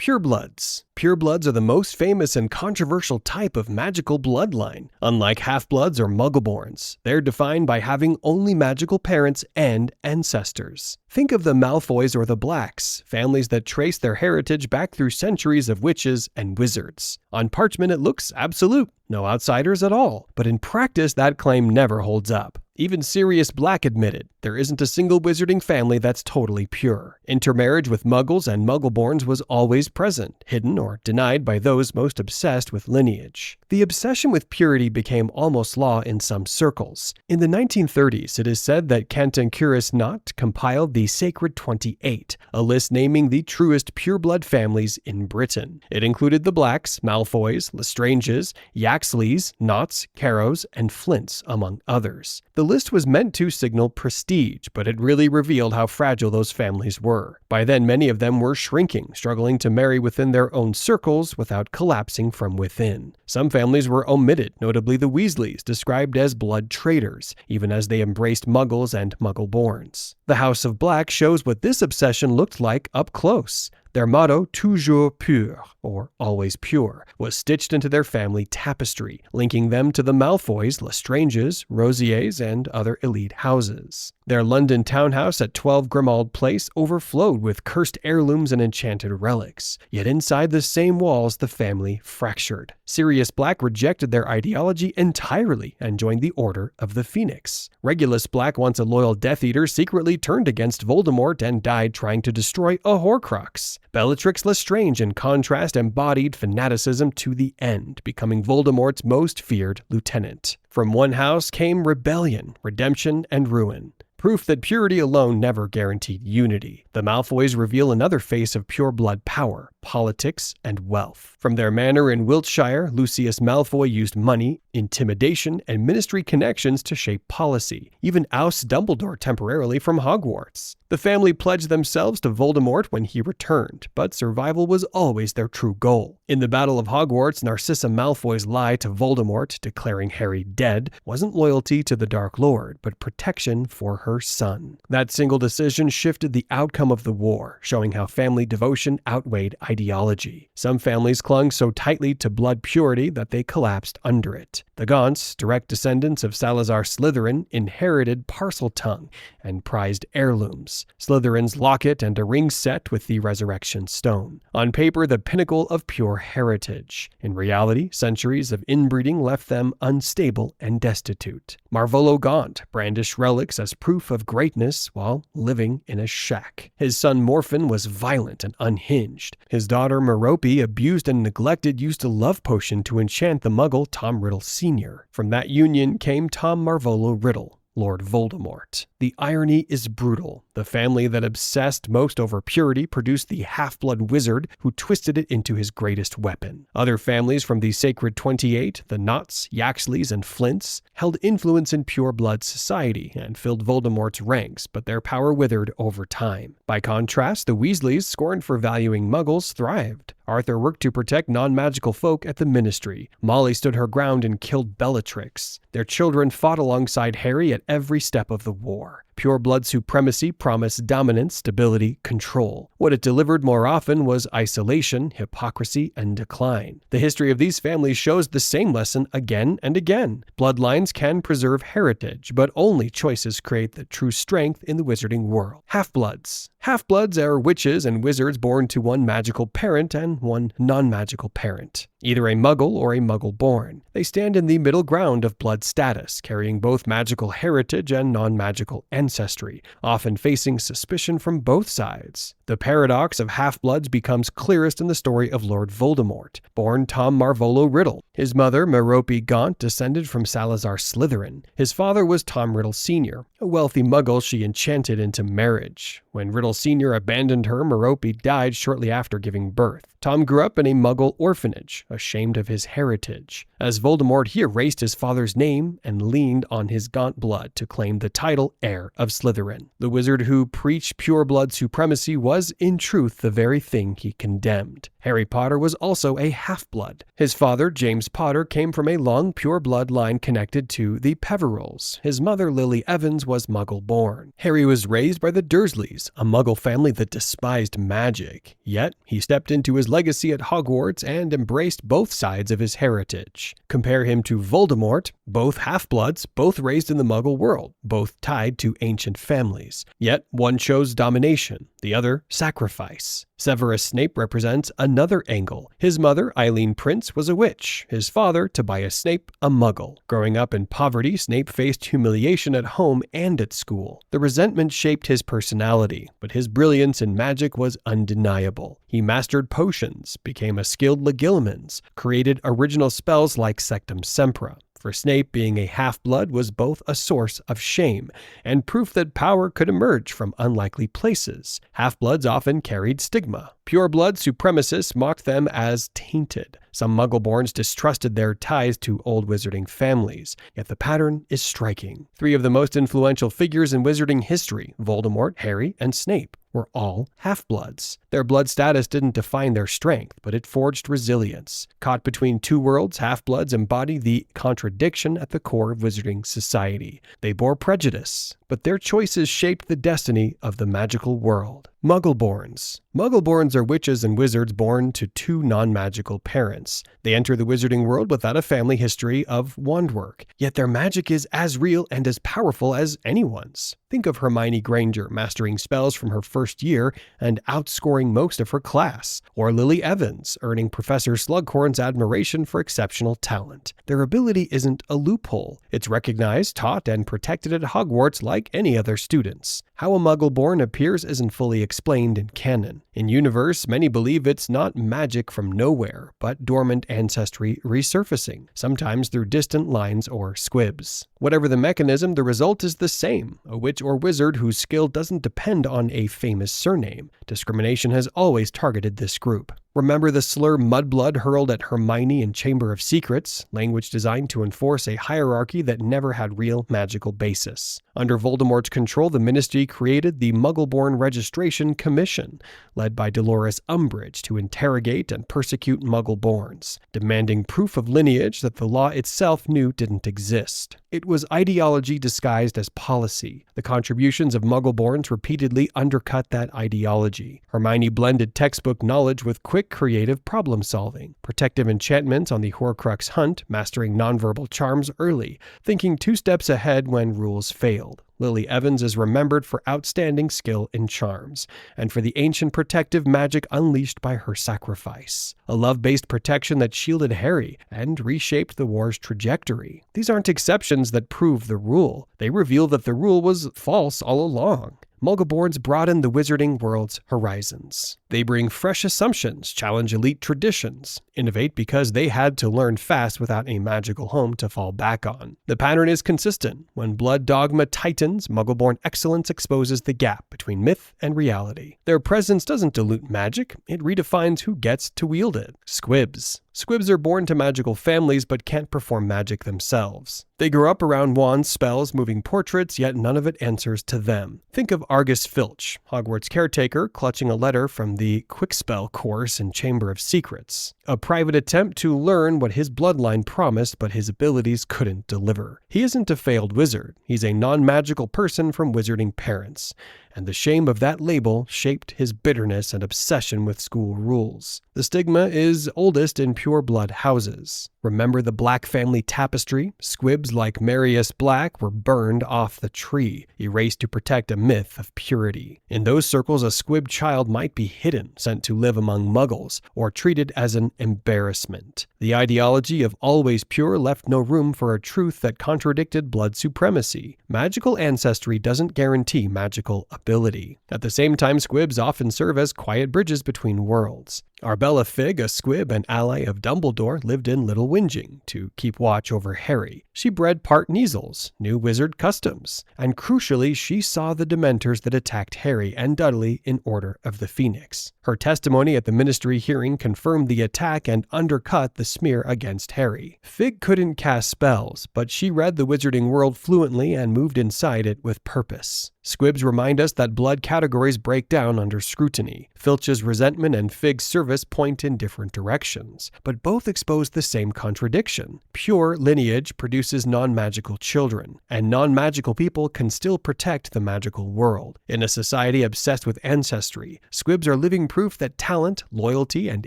Purebloods. Purebloods are the most famous and controversial type of magical bloodline. Unlike half-bloods or Muggleborns, they're defined by having only magical parents and ancestors. Think of the Malfoys or the Blacks, families that trace their heritage back through centuries of witches and wizards. On parchment it looks absolute, no outsiders at all, but in practice that claim never holds up. Even Sirius Black admitted, there isn't a single wizarding family that's totally pure. Intermarriage with Muggles and Muggleborns was always present, hidden or denied by those most obsessed with lineage. The obsession with purity became almost law in some circles. In the 1930s, it is said that Cantankerous Knott compiled the Sacred 28, a list naming the truest pureblood families in Britain. It included the Blacks, Malfoys, Lestranges, Yaxleys, Knotts, Carrows, and Flints, among others. The list was meant to signal prestige, but it really revealed how fragile those families were. By then, many of them were shrinking, struggling to marry within their own circles without collapsing from within. Some families were omitted, notably the Weasleys, described as blood traitors, even as they embraced Muggles and Muggle-borns. The House of Black shows what this obsession looked like up close. Their motto, toujours pur, or always pure, was stitched into their family tapestry, linking them to the Malfoys, Lestranges, Rosiers, and other elite houses. Their London townhouse at 12 Grimmauld Place overflowed with cursed heirlooms and enchanted relics. Yet inside the same walls, the family fractured. Sirius Black rejected their ideology entirely and joined the Order of the Phoenix. Regulus Black, once a loyal Death Eater, secretly turned against Voldemort and died trying to destroy a Horcrux. Bellatrix Lestrange, in contrast, embodied fanaticism to the end, becoming Voldemort's most feared lieutenant. From one house came rebellion, redemption, and ruin. Proof that purity alone never guaranteed unity. The Malfoys reveal another face of pureblood power, politics, and wealth. From their manor in Wiltshire, Lucius Malfoy used money, intimidation, and ministry connections to shape policy, even oust Dumbledore temporarily from Hogwarts. The family pledged themselves to Voldemort when he returned, but survival was always their true goal. In the Battle of Hogwarts, Narcissa Malfoy's lie to Voldemort, declaring Harry dead, wasn't loyalty to the Dark Lord, but protection for her son. That single decision shifted the outcome of the war, showing how family devotion outweighed ideology. Some families clung so tightly to blood purity that they collapsed under it. The Gaunts, direct descendants of Salazar Slytherin, inherited Parseltongue and prized heirlooms, Slytherin's locket and a ring set with the Resurrection Stone. On paper, the pinnacle of pure heritage. In reality, centuries of inbreeding left them unstable and destitute. Marvolo Gaunt brandished relics as proof of greatness while living in a shack. His son Morphin was violent and unhinged. His daughter Merope, abused and neglected, used a love potion to enchant the Muggle Tom Riddle Sr. From that union came Tom Marvolo Riddle, Lord Voldemort. The irony is brutal. The family that obsessed most over purity produced the half-blood wizard who twisted it into his greatest weapon. Other families from the Sacred 28, the Knotts, Yaxleys, and Flints, held influence in pure-blood society and filled Voldemort's ranks, but their power withered over time. By contrast, the Weasleys, scorned for valuing Muggles, thrived. Arthur worked to protect non-magical folk at the Ministry. Molly stood her ground and killed Bellatrix. Their children fought alongside Harry at every step of the war. Pure blood supremacy promised dominance, stability, control. What it delivered more often was isolation, hypocrisy, and decline. The history of these families shows the same lesson again and again. Bloodlines can preserve heritage, but only choices create the true strength in the wizarding world. Half-bloods. Half-bloods are witches and wizards born to one magical parent and one non-magical parent, either a Muggle or a Muggle-born. They stand in the middle ground of blood status, carrying both magical heritage and non-magical ancestry, often facing suspicion from both sides. The paradox of half-bloods becomes clearest in the story of Lord Voldemort, born Tom Marvolo Riddle. His mother, Merope Gaunt, descended from Salazar Slytherin. His father was Tom Riddle Sr., a wealthy Muggle she enchanted into marriage. When Riddle Sr. abandoned her, Merope died shortly after giving birth. Tom grew up in a Muggle orphanage, ashamed of his heritage. As Voldemort, he erased his father's name and leaned on his Gaunt blood to claim the title heir of Slytherin. The wizard who preached pure blood supremacy was, in truth, the very thing he condemned. Harry Potter was also a half-blood. His father, James Potter, came from a long pure blood line connected to the Peverills. His mother, Lily Evans, was Muggle-born. Harry was raised by the Dursleys, a Muggle family that despised magic. Yet, he stepped into his legacy at Hogwarts and embraced both sides of his heritage. Compare him to Voldemort, both half-bloods, both raised in the Muggle world, both tied to ancient families. Yet, one chose domination, the other sacrifice. Severus Snape represents another angle. His mother, Eileen Prince, was a witch. His father, Tobias Snape, a Muggle. Growing up in poverty, Snape faced humiliation at home and at school. The resentment shaped his personality, but his brilliance in magic was undeniable. He mastered potions, became a skilled legilimens, created original spells like Sectum Sempra. For Snape, being a half-blood was both a source of shame and proof that power could emerge from unlikely places. Half-bloods often carried stigma. Pure-blood supremacists mocked them as tainted. Some Muggle-borns distrusted their ties to old wizarding families, yet the pattern is striking. Three of the most influential figures in wizarding history, Voldemort, Harry, and Snape, were all half-bloods. Their blood status didn't define their strength, but it forged resilience. Caught between two worlds, half-bloods embody the contradiction at the core of wizarding society. They bore prejudice, but their choices shaped the destiny of the magical world. Muggle-borns. Muggle-borns are witches and wizards born to two non-magical parents. They enter the wizarding world without a family history of wand work, yet their magic is as real and as powerful as anyone's. Think of Hermione Granger mastering spells from her first year and outscoring most of her class, or Lily Evans earning Professor Slughorn's admiration for exceptional talent. Their ability isn't a loophole. It's recognized, taught, and protected at Hogwarts like any other students. How a Muggle-born appears isn't fully explained in canon. In universe, many believe it's not magic from nowhere, but dormant ancestry resurfacing, sometimes through distant lines or squibs. Whatever the mechanism, the result is the same: a witch or wizard whose skill doesn't depend on a famous surname. Discrimination has always targeted this group. Remember the slur mudblood hurled at Hermione in Chamber of Secrets, language designed to enforce a hierarchy that never had real magical basis. Under Voldemort's control, the Ministry created the Muggleborn Registration Commission, led by Dolores Umbridge, to interrogate and persecute Muggle-borns, demanding proof of lineage that the law itself knew didn't exist. It was ideology disguised as policy. The contributions of Muggle-borns repeatedly undercut that ideology. Hermione blended textbook knowledge with quick creative problem-solving, protective enchantments on the Horcrux hunt, mastering nonverbal charms early, thinking 2 steps ahead when rules failed. Lily Evans is remembered for outstanding skill in charms, and for the ancient protective magic unleashed by her sacrifice. A love-based protection that shielded Harry and reshaped the war's trajectory. These aren't exceptions that prove the rule. They reveal that the rule was false all along. Muggle-borns broaden the wizarding world's horizons. They bring fresh assumptions, challenge elite traditions, innovate because they had to learn fast without a magical home to fall back on. The pattern is consistent. When blood dogma tightens, Muggle-born excellence exposes the gap between myth and reality. Their presence doesn't dilute magic, it redefines who gets to wield it. Squibs. Squibs are born to magical families but can't perform magic themselves. They grow up around wands, spells, moving portraits, yet none of it answers to them. Think of Argus Filch, Hogwarts caretaker, clutching a letter from the Quickspell course in Chamber of Secrets. A private attempt to learn what his bloodline promised but his abilities couldn't deliver. He isn't a failed wizard. He's a non-magical person from wizarding parents. And the shame of that label shaped his bitterness and obsession with school rules. The stigma is oldest in pure blood houses. Remember the Black family tapestry? Squibs like Marius Black were burned off the tree, erased to protect a myth of purity. In those circles, a squib child might be hidden, sent to live among Muggles, or treated as an embarrassment. The ideology of always pure left no room for a truth that contradicted blood supremacy. Magical ancestry doesn't guarantee magical ability. At the same time, squibs often serve as quiet bridges between worlds. Arbella Figg, a squib and ally of Dumbledore, lived in Little Whinging to keep watch over Harry. She bred part Neasels, knew wizard customs, and crucially, she saw the Dementors that attacked Harry and Dudley in Order of the Phoenix. Her testimony at the Ministry hearing confirmed the attack and undercut the smear against Harry. Figg couldn't cast spells, but she read the wizarding world fluently and moved inside it with purpose. Squibs remind us that blood categories break down under scrutiny. Filch's resentment and Figg's service service point in different directions, but both expose the same contradiction. Pure lineage produces non-magical children, and non-magical people can still protect the magical world. In a society obsessed with ancestry, Squibs are living proof that talent, loyalty, and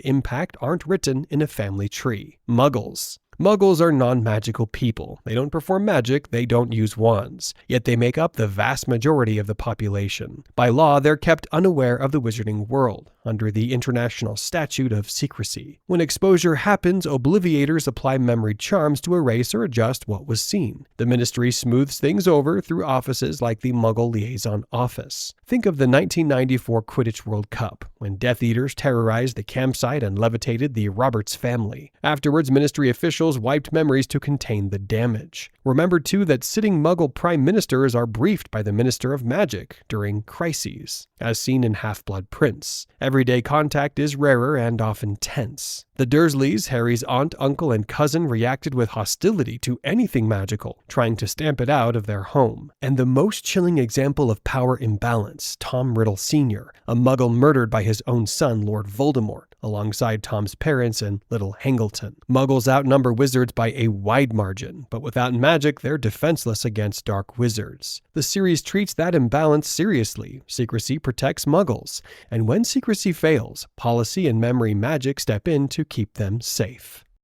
impact aren't written in a family tree. Muggles. Muggles are non-magical people. They don't perform magic, they don't use wands, yet they make up the vast majority of the population. By law, they're kept unaware of the wizarding world, under the international statute of secrecy. When exposure happens, obliviators apply memory charms to erase or adjust what was seen. The ministry smooths things over through offices like the Muggle Liaison Office. Think of the 1994 Quidditch World Cup, when Death Eaters terrorized the campsite and levitated the Roberts family. Afterwards, ministry officials wiped memories to contain the damage. Remember too that sitting Muggle prime ministers are briefed by the Minister of Magic during crises, as seen in Half-Blood Prince. Everyday contact is rarer and often tense. The Dursleys, Harry's aunt, uncle, and cousin, reacted with hostility to anything magical, trying to stamp it out of their home. And the most chilling example of power imbalance, Tom Riddle Sr., a Muggle murdered by his own son, Lord Voldemort, alongside Tom's parents and little Hangleton. Muggles outnumber wizards by a wide margin, but without magic, they're defenseless against dark wizards. The series treats that imbalance seriously. Secrecy protects Muggles, and when secrecy fails, policy and memory magic step in to keep them safe.